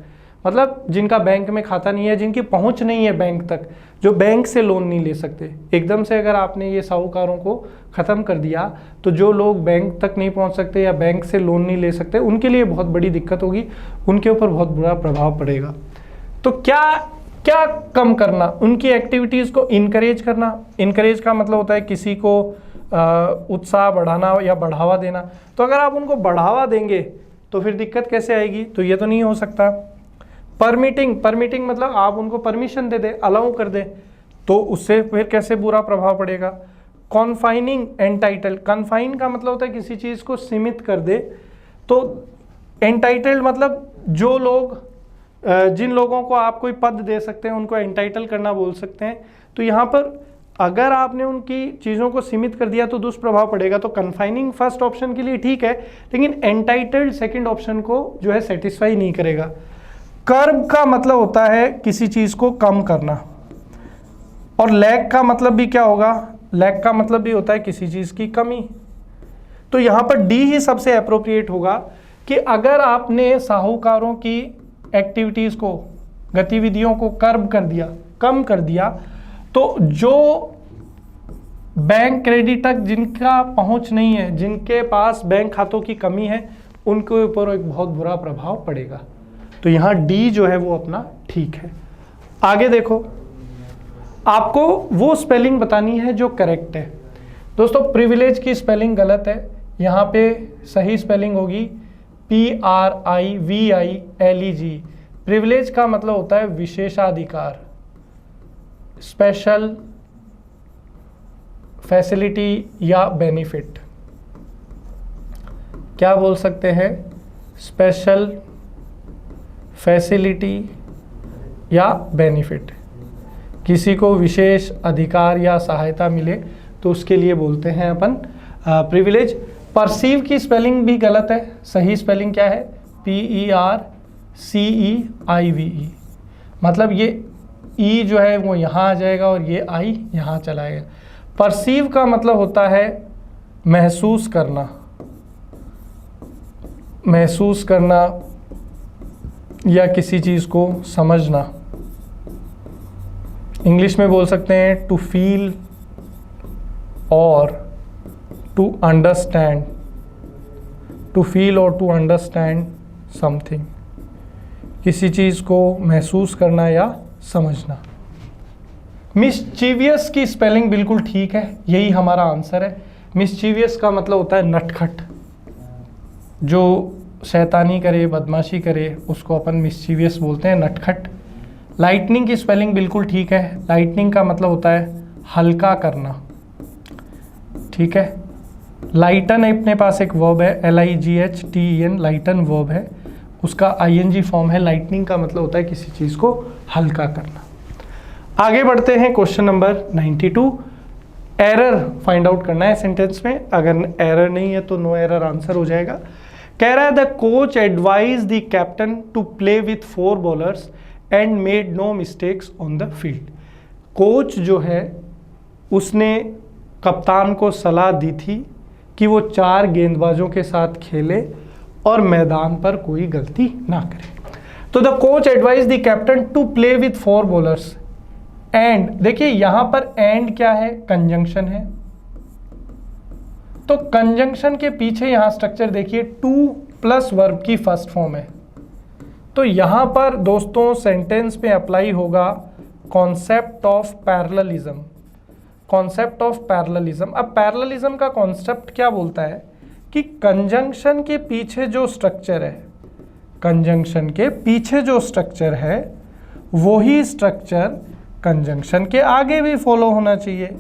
मतलब जिनका बैंक में खाता नहीं है, जिनकी पहुंच नहीं है बैंक तक, जो बैंक से लोन नहीं ले सकते। एकदम से अगर आपने ये साहूकारों को ख़त्म कर दिया तो जो लोग बैंक तक नहीं पहुंच सकते या बैंक से लोन नहीं ले सकते, उनके लिए बहुत बड़ी दिक्कत होगी, उनके ऊपर बहुत बुरा प्रभाव पड़ेगा। तो क्या क्या कम करना? उनकी एक्टिविटीज़ को इनकरेज करना। इनकरेज का मतलब होता है किसी को उत्साह बढ़ाना या बढ़ावा देना। तो अगर आप उनको बढ़ावा देंगे तो फिर दिक्कत कैसे आएगी? तो ये तो नहीं हो सकता। परमिटिंग मतलब आप उनको परमिशन दे दे, अलाउ कर दे, तो उससे फिर कैसे बुरा प्रभाव पड़ेगा? कॉन्फाइनिंग एंटाइटल्ड। कन्फाइन का मतलब होता है किसी चीज़ को सीमित कर दे। तो एंटाइटल्ड मतलब जो लोग जिन लोगों को आप कोई पद दे सकते हैं उनको एंटाइटल करना बोल सकते हैं। तो यहाँ पर अगर आपने उनकी चीज़ों को सीमित कर दिया तो दुष्प्रभाव पड़ेगा। तो कन्फाइनिंग फर्स्ट ऑप्शन के लिए ठीक है, लेकिन एंटाइटल्ड सेकंड ऑप्शन को जो है सेटिस्फाई नहीं करेगा। कर्ब का मतलब होता है किसी चीज़ को कम करना, और लैग का मतलब भी क्या होगा? लैग का मतलब भी होता है किसी चीज़ की कमी। तो यहाँ पर डी ही सबसे अप्रोप्रिएट होगा कि अगर आपने साहूकारों की एक्टिविटीज़ को, गतिविधियों को कर्ब कर दिया, कम कर दिया, तो जो बैंक क्रेडिट तक जिनका पहुँच नहीं है, जिनके पास बैंक खातों की कमी है, उनके ऊपर एक बहुत बुरा प्रभाव पड़ेगा। तो यहाँ डी जो है वो अपना ठीक है। आगे देखो, आपको वो स्पेलिंग बतानी है जो करेक्ट है। दोस्तों प्रिविलेज की स्पेलिंग गलत है, यहाँ पे सही स्पेलिंग होगी PRIVILEG। प्रिविलेज का मतलब होता है विशेषाधिकार, स्पेशल फैसिलिटी या बेनिफिट। क्या बोल सकते हैं? स्पेशल फैसिलिटी या बेनिफिट। किसी को विशेष अधिकार या सहायता मिले तो उसके लिए बोलते हैं अपन प्रिविलेज। परसीव की स्पेलिंग भी गलत है, सही स्पेलिंग क्या है? PERCEIVE। मतलब ये ई जो है वो यहाँ आ जाएगा और ये आई यहाँ चलाएगा। परसीव का मतलब होता है महसूस करना, महसूस करना या किसी चीज़ को समझना। इंग्लिश में बोल सकते हैं टू फील और टू अंडरस्टैंड, टू फील और टू अंडरस्टैंड समथिंग। किसी चीज़ को महसूस करना या समझना। मिसचीवियस की स्पेलिंग बिल्कुल ठीक है, यही हमारा आंसर है। मिसचीवियस का मतलब होता है नटखट, जो शैतानी करे, बदमाशी करे, उसको अपन मिसचीवियस बोलते हैं, नटखट। लाइटनिंग की स्पेलिंग बिल्कुल ठीक है। लाइटनिंग का मतलब होता है हल्का करना, ठीक है। लाइटन अपने पास एक वर्ब है, LIGHTEN, लाइटन वर्ब है, उसका ING फॉर्म है। लाइटनिंग का मतलब होता है किसी चीज़ को हल्का करना। आगे बढ़ते हैं, question number 92। Error find out करना है सेंटेंस में। अगर एरर नहीं है तो नो एरर आंसर हो जाएगा। कह रहा है the coach advise the captain to play with 4 bowlers and made no mistakes on the field. Coach जो है उसने कप्तान को सलाह दी थी कि वो 4 गेंदबाजों के साथ खेले और मैदान पर कोई गलती ना करे। तो the coach advise the captain to play with 4 bowlers and, देखिए यहां पर एंड क्या है, कंजंक्शन है। तो कंजंक्शन के पीछे यहां स्ट्रक्चर देखिए टू प्लस वर्ब की फर्स्ट फॉर्म है। तो यहां पर दोस्तों सेंटेंस में अप्लाई होगा concept of parallelism. Concept of parallelism, अब पैरेललिज्म का कॉन्सेप्ट क्या बोलता है कि कंजंक्शन के पीछे जो स्ट्रक्चर है, कंजंक्शन के पीछे जो स्ट्रक्चर है वही स्ट्रक्चर कंजंक्शन के आगे भी फॉलो होना चाहिए,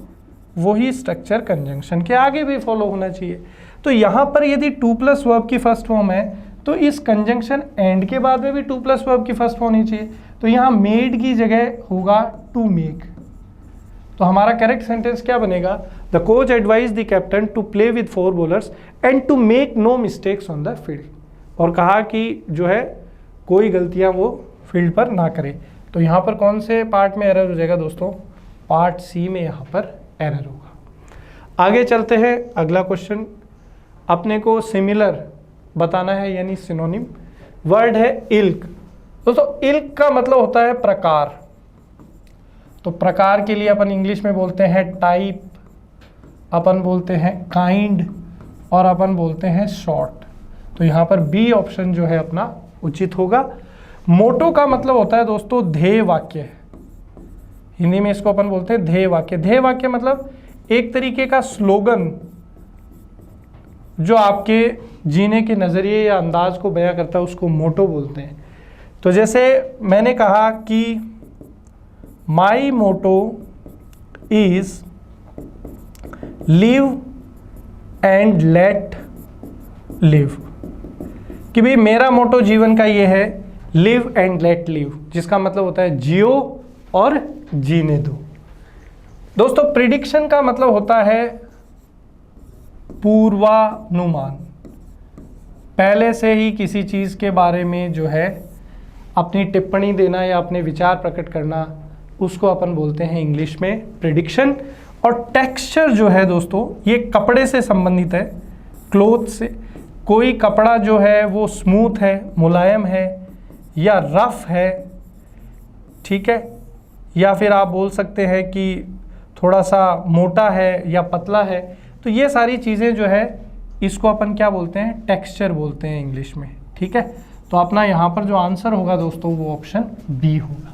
वही स्ट्रक्चर कंजंक्शन के आगे भी फॉलो होना चाहिए। तो यहाँ पर यदि 2 प्लस वर्ब की फर्स्ट फॉर्म है तो इस कंजंक्शन एंड के बाद में भी 2 प्लस वर्ब की फर्स्ट फॉर्म होनी चाहिए। तो यहाँ मेड की जगह होगा टू मेक। तो हमारा करेक्ट सेंटेंस क्या बनेगा, the coach advise the captain to play with 4 bowlers and to make no mistakes on the field, और कहा कि जो है कोई गलतियां वो फील्ड पर ना करे। तो यहाँ पर कौन से पार्ट में एरर हो जाएगा दोस्तों, पार्ट सी में यहाँ पर एरर होगा। आगे चलते हैं, अगला क्वेश्चन अपने को सिमिलर बताना है यानी सिनोनिम। वर्ड है इल्क। दोस्तों इल्क का मतलब होता है प्रकार। तो प्रकार के लिए अपन इंग्लिश में बोलते हैं टाइप, अपन बोलते हैं काइंड, और अपन बोलते हैं शॉर्ट। तो यहाँ पर बी ऑप्शन जो है अपना उचित होगा। मोटो का मतलब होता है दोस्तों ध्येय वाक्य। हिंदी में इसको अपन बोलते हैं ध्येय वाक्य। ध्येय वाक्य मतलब एक तरीके का स्लोगन जो आपके जीने के नज़रिए या अंदाज को बयां करता है, उसको मोटो बोलते हैं। तो जैसे मैंने कहा कि my motto is live and let live, कि भाई मेरा मोटो जीवन का ये है लिव एंड लेट लिव, जिसका मतलब होता है जियो और जीने दो। दोस्तों प्रिडिक्शन का मतलब होता है पूर्वानुमान, पहले से ही किसी चीज़ के बारे में जो है अपनी टिप्पणी देना या अपने विचार प्रकट करना, उसको अपन बोलते हैं इंग्लिश में प्रिडिक्शन। और टेक्सचर जो है दोस्तों ये कपड़े से संबंधित है, क्लोथ से। कोई कपड़ा जो है वो स्मूथ है, मुलायम है, या रफ है, ठीक है, या फिर आप बोल सकते हैं कि थोड़ा सा मोटा है या पतला है। तो ये सारी चीज़ें जो है इसको अपन क्या बोलते हैं, टेक्सचर बोलते हैं इंग्लिश में, ठीक है। तो अपना यहाँ पर जो आंसर होगा दोस्तों वो ऑप्शन बी होगा।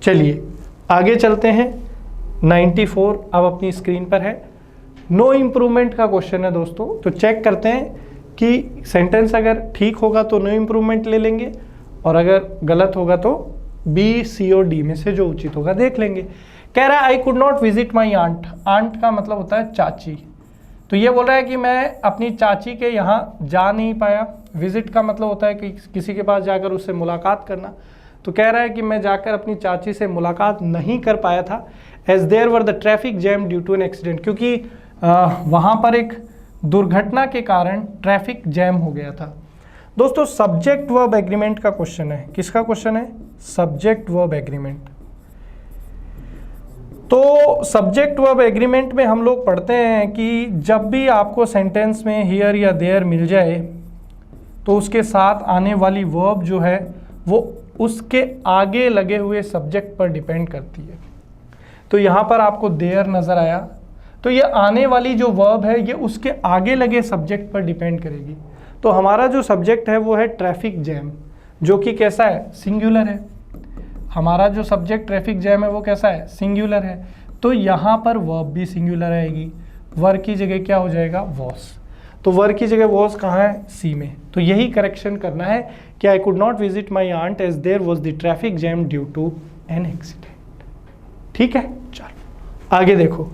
चलिए आगे चलते हैं। 94 अब अपनी स्क्रीन पर है। नो इम्प्रूवमेंट का क्वेश्चन है दोस्तों। तो चेक करते हैं कि सेंटेंस अगर ठीक होगा तो नो इम्प्रूवमेंट ले लेंगे, और अगर गलत होगा तो बी, सी और डी में से जो उचित होगा देख लेंगे। कह रहा है I could not visit my aunt. Aunt का मतलब होता है चाची। तो ये बोल रहा है कि मैं अपनी चाची के यहाँ जा नहीं पाया। विजिट का मतलब होता है कि किसी के पास जाकर उससे मुलाकात करना। तो कह रहा है कि मैं जाकर अपनी चाची से मुलाकात नहीं कर पाया था, as there were the traffic jam due to an accident, क्योंकि वहाँ पर एक दुर्घटना के कारण ट्रैफिक जैम हो गया था। दोस्तों सब्जेक्ट वर्ब एग्रीमेंट का क्वेश्चन है। किसका क्वेश्चन है, सब्जेक्ट वर्ब एग्रीमेंट। तो सब्जेक्ट वर्ब एग्रीमेंट में हम लोग पढ़ते हैं कि जब भी आपको सेंटेंस में हियर या देयर मिल जाए तो उसके साथ आने वाली वर्ब जो है वो उसके आगे लगे हुए सब्जेक्ट पर डिपेंड करती है। तो यहाँ पर आपको देयर नज़र आया, तो ये आने वाली जो वर्ब है ये उसके आगे लगे सब्जेक्ट पर डिपेंड करेगी। तो हमारा जो सब्जेक्ट है वो है ट्रैफिक जैम, जो कि कैसा है, सिंगुलर है। हमारा जो सब्जेक्ट ट्रैफिक जैम है वो कैसा है, सिंगुलर है। तो यहाँ पर वर्ब भी सिंगुलर आएगी। वर की जगह क्या हो जाएगा, वॉस। तो वर की जगह वॉस कहाँ है, सी में। तो यही करेक्शन करना है कि I could not visit my aunt as there was the traffic jam due to an accident. ठीक है, चलो आगे देखो।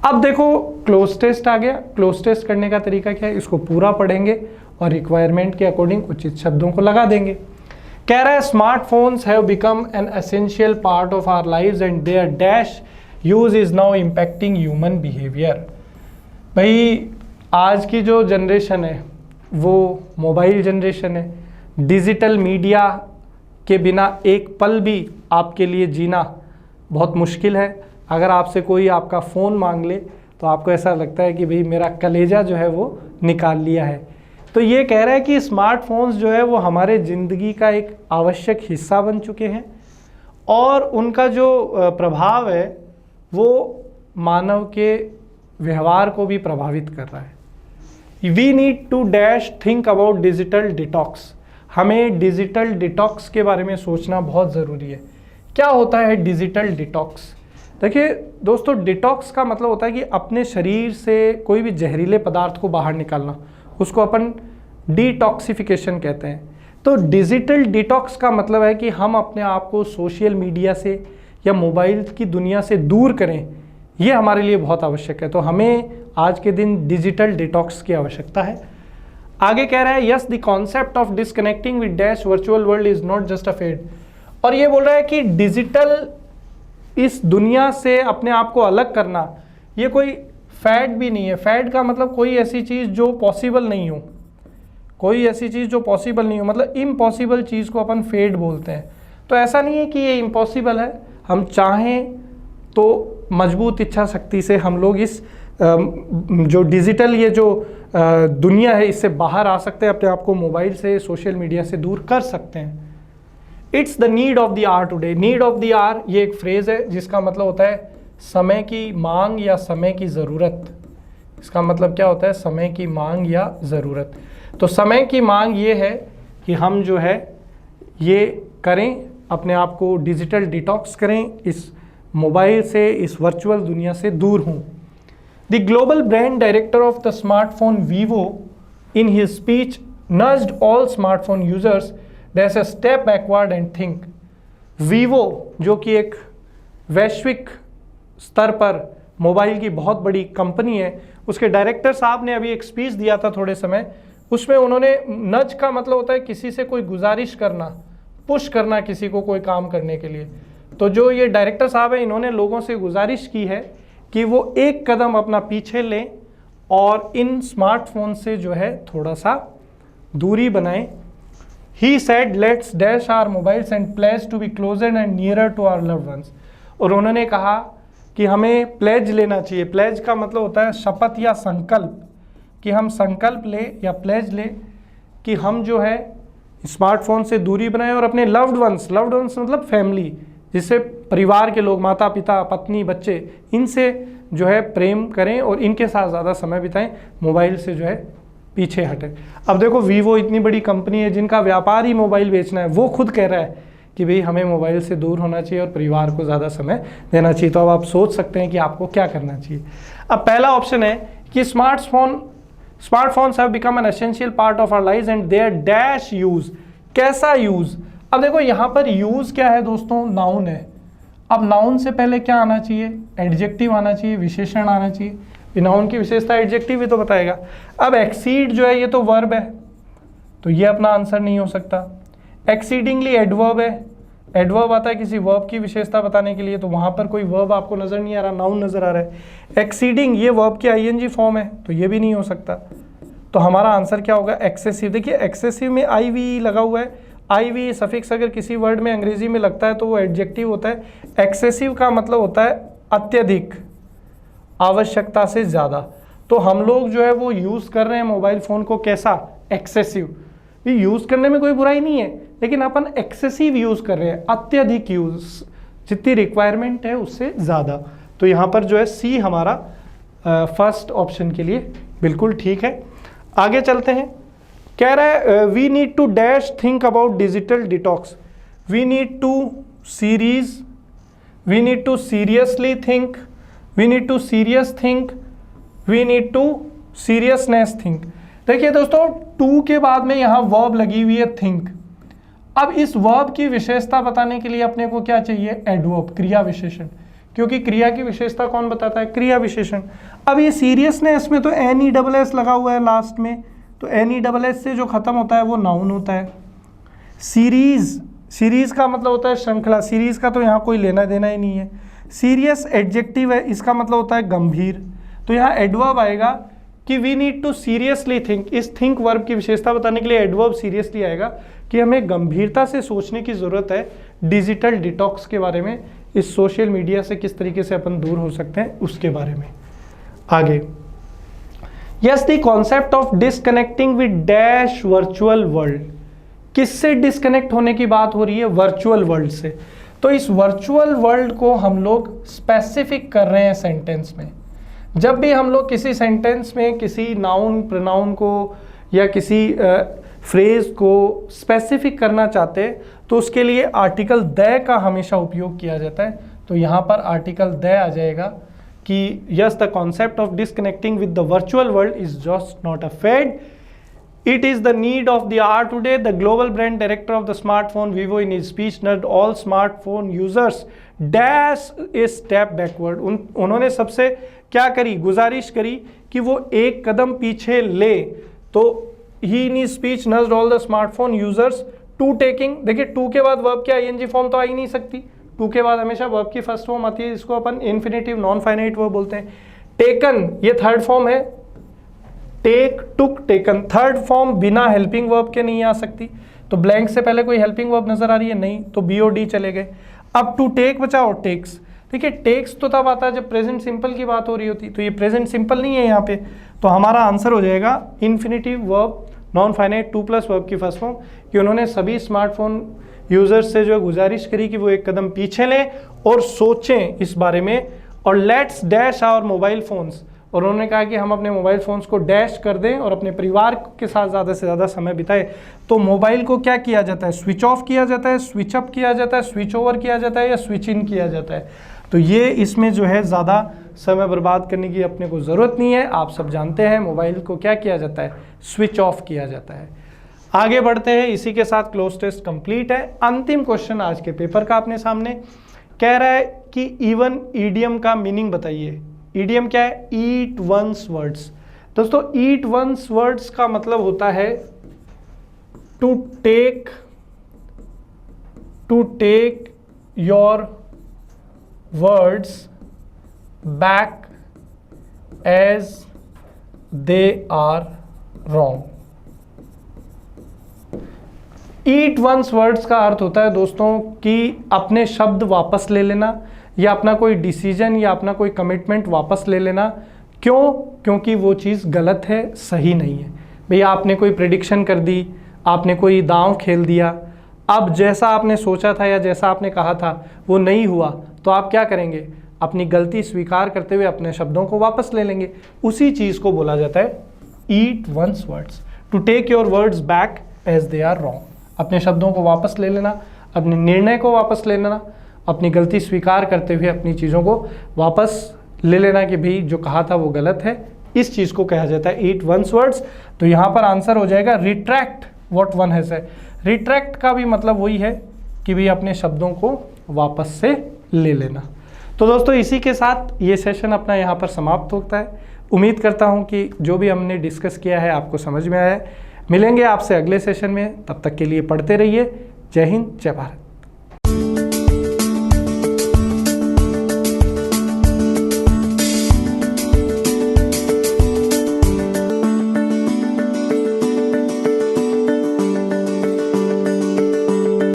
अब देखो क्लोज टेस्ट आ गया। क्लोज टेस्ट करने का तरीका क्या है, इसको पूरा पढ़ेंगे और रिक्वायरमेंट के अकॉर्डिंग उचित शब्दों को लगा देंगे। कह रहा है smartphones have become an essential part of our lives and their dash use is now impacting human behaviour. भाई आज की जो जनरेशन है वो मोबाइल जनरेशन है। डिजिटल मीडिया के बिना एक पल भी आपके लिए जीना बहुत मुश्किल है। अगर आपसे कोई आपका फ़ोन मांग ले तो आपको ऐसा लगता है कि भाई मेरा कलेजा जो है वो निकाल लिया है। तो ये कह रहा है कि स्मार्टफोन्स जो है वो हमारे ज़िंदगी का एक आवश्यक हिस्सा बन चुके हैं और उनका जो प्रभाव है वो मानव के व्यवहार को भी प्रभावित कर रहा है। We need to dash think about digital detox. हमें डिजिटल डिटॉक्स के बारे में सोचना बहुत ज़रूरी है। क्या होता है डिजिटल डिटॉक्स? देखिए दोस्तों, डिटॉक्स का मतलब होता है कि अपने शरीर से कोई भी जहरीले पदार्थ को बाहर निकालना, उसको अपन डिटॉक्सिफिकेशन कहते हैं। तो डिजिटल डिटॉक्स का मतलब है कि हम अपने आप को सोशल मीडिया से या मोबाइल की दुनिया से दूर करें। ये हमारे लिए बहुत आवश्यक है। तो हमें आज के दिन डिजिटल डिटॉक्स की आवश्यकता है। आगे कह रहा है yes the concept of disconnecting with dash virtual world is not just a fad. और ये बोल रहा है कि डिजिटल इस दुनिया से अपने आप को अलग करना ये कोई फैड भी नहीं है। फैड का मतलब कोई ऐसी चीज़ जो पॉसिबल नहीं हो, कोई ऐसी चीज़ जो पॉसिबल नहीं हो, मतलब इम्पॉसिबल चीज़ को अपन फेड बोलते हैं। तो ऐसा नहीं है कि ये इम्पॉसिबल है। हम चाहें तो मजबूत इच्छा शक्ति से हम लोग इस जो डिजिटल ये जो दुनिया है इससे बाहर आ सकते हैं, अपने आप को मोबाइल से सोशल मीडिया से दूर कर सकते हैं। It's the need of the hour today. Need of the hour ये एक फ्रेज़ है जिसका मतलब होता है समय की मांग या समय की ज़रूरत। इसका मतलब क्या होता है? समय की मांग या ज़रूरत। तो समय की मांग ये है कि हम जो है ये करें, अपने आप को डिजिटल डिटॉक्स करें, इस मोबाइल से, इस वर्चुअल दुनिया से दूर हों। The global brand director of the smartphone Vivo in his speech nudged all smartphone users that's a step backward and think. Vivo जो कि एक वैश्विक स्तर पर मोबाइल की बहुत बड़ी कंपनी है, उसके डायरेक्टर साहब ने अभी एक स्पीच दिया था थोड़े समय। उसमें उन्होंने नज का मतलब होता है किसी से कोई गुजारिश करना, पुश करना किसी को कोई काम करने के लिए। तो जो ये डायरेक्टर साहब है इन्होंने लोगों से गुजारिश की है कि वो एक कदम अपना पीछे लें और इन स्मार्टफोन से जो है थोड़ा सा दूरी बनाएं। He said let's dash our mobiles and pledge to be closer and nearer to our loved ones. और उन्होंने कहा कि हमें प्लेज लेना चाहिए। प्लेज का मतलब होता है शपथ या संकल्प, कि हम संकल्प लें या प्लेज लें कि हम जो है स्मार्टफोन से दूरी बनाएं और अपने लव्ड वंस मतलब फैमिली, जिससे परिवार के लोग, माता पिता, पत्नी, बच्चे, इनसे जो है प्रेम करें और इनके साथ ज़्यादा समय बिताएं, मोबाइल से जो है पीछे हटें। अब देखो वीवो इतनी बड़ी कंपनी है जिनका व्यापार ही मोबाइल बेचना है, वो खुद कह रहा है कि भाई हमें मोबाइल से दूर होना चाहिए और परिवार को ज़्यादा समय देना चाहिए। तो अब आप सोच सकते हैं कि आपको क्या करना चाहिए। अब पहला ऑप्शन है कि smartphones have become an essential part of our lives and their dash use. कैसा यूज? अब देखो यहाँ पर यूज क्या है दोस्तों? नाउन है। अब नाउन से पहले क्या आना चाहिए? एडजेक्टिव आना चाहिए, विशेषण आना चाहिए। नाउन की विशेषता एडजेक्टिव ही तो बताएगा। अब एक्सीड जो है ये तो वर्ब है, तो ये अपना आंसर नहीं हो सकता। एक्सीडिंगली एडवर्ब है, एडवर्ब आता है किसी वर्ब की विशेषता बताने के लिए, तो वहाँ पर कोई वर्ब आपको नज़र नहीं आ रहा, नाउन नज़र आ रहा है। एक्सीडिंग ये वर्ब की आईएनजी फॉर्म है, तो ये भी नहीं हो सकता। तो हमारा आंसर क्या होगा? एक्सेसिव। देखिए एक्सेसिव में आईवी लगा हुआ है। आईवी सफिक्स अगर किसी वर्ड में अंग्रेजी में लगता है तो वो एडजेक्टिव होता है। एक्सेसिव का मतलब होता है अत्यधिक, आवश्यकता से ज़्यादा। तो हम लोग जो है वो यूज़ कर रहे हैं मोबाइल फ़ोन को कैसा? एक्सेसिव। ये यूज़ करने में कोई बुराई नहीं है, लेकिन अपन एक्सेसिव यूज़ कर रहे हैं, अत्यधिक यूज़, जितनी रिक्वायरमेंट है उससे ज़्यादा। तो यहाँ पर जो है सी हमारा फर्स्ट ऑप्शन के लिए बिल्कुल ठीक है। आगे चलते हैं। कह रहा है we need to dash think about digital detox. We need to seriously think, we need to serious think, we need to seriousness think. देखिए दोस्तों, टू के बाद में यहाँ वर्ब लगी हुई है थिंक। अब इस वर्ब की विशेषता बताने के लिए अपने को क्या चाहिए? एडवर्ब, क्रिया विशेषण, क्योंकि क्रिया की विशेषता कौन बताता है? क्रिया विशेषण। अब ये सीरियसनेस में तो NESS लगा हुआ है लास्ट में, तो NESS से जो खत्म होता है वो नाउन होता है। सीरीज का मतलब होता है श्रृंखला, सीरीज का तो यहाँ कोई लेना देना ही नहीं है। सीरियस एडजेक्टिव है, इसका मतलब होता है गंभीर, तो यहाँ एडवर्ब आएगा कि we need to seriously think. इस थिंक वर्ब की विशेषता बताने के लिए एडवर्ब सीरियसली आएगा कि हमें गंभीरता से सोचने की ज़रूरत है डिजिटल डिटॉक्स के बारे में, इस सोशल मीडिया से किस तरीके से अपन दूर हो सकते हैं उसके बारे में। आगे, yes the concept of disconnecting with dash virtual world. किससे डिसकनेक्ट होने की बात हो रही है? वर्चुअल वर्ल्ड से। तो इस वर्चुअल वर्ल्ड को हम लोग स्पेसिफिक कर रहे हैं सेंटेंस में। जब भी हम लोग किसी सेंटेंस में किसी नाउन प्रोनाउन को या किसी फ्रेज को स्पेसिफिक करना चाहते हैं तो उसके लिए आर्टिकल द का हमेशा उपयोग किया जाता है। तो यहाँ पर आर्टिकल द आ जाएगा कि yes the concept of disconnecting with the virtual world is just not a fad, it is the need of the hour today. The global brand director of the smartphone Vivo in his speech nudged all smartphone users dash a step backward. उन्होंने सबसे क्या करी? गुजारिश करी कि वो एक कदम पीछे ले। तो he in his speech nudged all the smartphone users to taking, देखिए टू के बाद वर्ब क्या ing फॉर्म तो आ ही नहीं सकती, टू के बाद हमेशा वर्ब की फर्स्ट फॉर्म आती है जिसको अपन इन्फिनेटिव नॉन फाइनाइट वर्ब बोलते हैं। टेकन ये थर्ड फॉर्म है, take took taken third form बिना हेल्पिंग वर्ब के नहीं आ सकती। तो ब्लैंक से पहले कोई हेल्पिंग वर्ब नजर आ रही है? नहीं, तो बी और डी चले गए। अब टू टेक बचा और टेक्स। देखिए टेक्स तो तब आता है जब प्रेजेंट सिंपल की बात हो रही होती, तो ये प्रेजेंट सिंपल नहीं है यहाँ पे। तो हमारा आंसर हो जाएगा infinitive verb non finite two plus verb की फर्स्ट फॉर्म, कि उन्होंने सभी स्मार्टफोन यूजर्स से जो है गुजारिश करी कि वो एक कदम पीछे लें और सोचें इस बारे में। और let's dash our mobile phones, और उन्होंने कहा कि हम अपने मोबाइल फ़ोन्स को डैश कर दें और अपने परिवार के साथ ज़्यादा से ज़्यादा समय बिताएं। तो मोबाइल को क्या किया जाता है? स्विच ऑफ किया जाता है, स्विच अप किया जाता है, स्विच ओवर किया जाता है या स्विच इन किया जाता है। तो ये इसमें जो है ज़्यादा समय बर्बाद करने की अपने को ज़रूरत नहीं है। आप सब जानते हैं मोबाइल को क्या किया जाता है? स्विच ऑफ किया जाता है। आगे बढ़ते हैं, इसी के साथ क्लोज टेस्ट कंप्लीट है। अंतिम क्वेश्चन आज के पेपर का अपने सामने कह रहा है कि इवन ईडियम का मीनिंग बताइए। ईडियम क्या है? Eat one's words. दोस्तों ईट वंस वर्ड्स का मतलब होता है to take your words back as they are wrong. Eat one's words का अर्थ होता है दोस्तों कि अपने शब्द वापस ले लेना या अपना कोई डिसीजन या अपना कोई कमिटमेंट वापस ले लेना। क्यों? क्योंकि वो चीज़ गलत है, सही नहीं है। भैया आपने कोई प्रेडिक्शन कर दी, आपने कोई दांव खेल दिया, अब जैसा आपने सोचा था या जैसा आपने कहा था वो नहीं हुआ, तो आप क्या करेंगे? अपनी गलती स्वीकार करते हुए अपने शब्दों को वापस ले लेंगे। उसी चीज़ को बोला जाता है eat one's words, to take your words back as they are wrong. अपने शब्दों को वापस ले लेना, अपने निर्णय को वापस ले लेना, अपनी गलती स्वीकार करते हुए अपनी चीज़ों को वापस ले लेना कि भाई जो कहा था वो गलत है। इस चीज़ को कहा जाता है ईट वंस वर्ड्स। तो यहाँ पर आंसर हो जाएगा retract what one has said. Retract का भी मतलब वही है कि भाई अपने शब्दों को वापस से ले लेना। तो दोस्तों इसी के साथ ये सेशन अपना यहाँ पर समाप्त होता है। उम्मीद करता हूँ कि जो भी हमने डिस्कस किया है आपको समझ में आया है। मिलेंगे आपसे अगले सेशन में, तब तक के लिए पढ़ते रहिए। जय हिंद, जय भारत।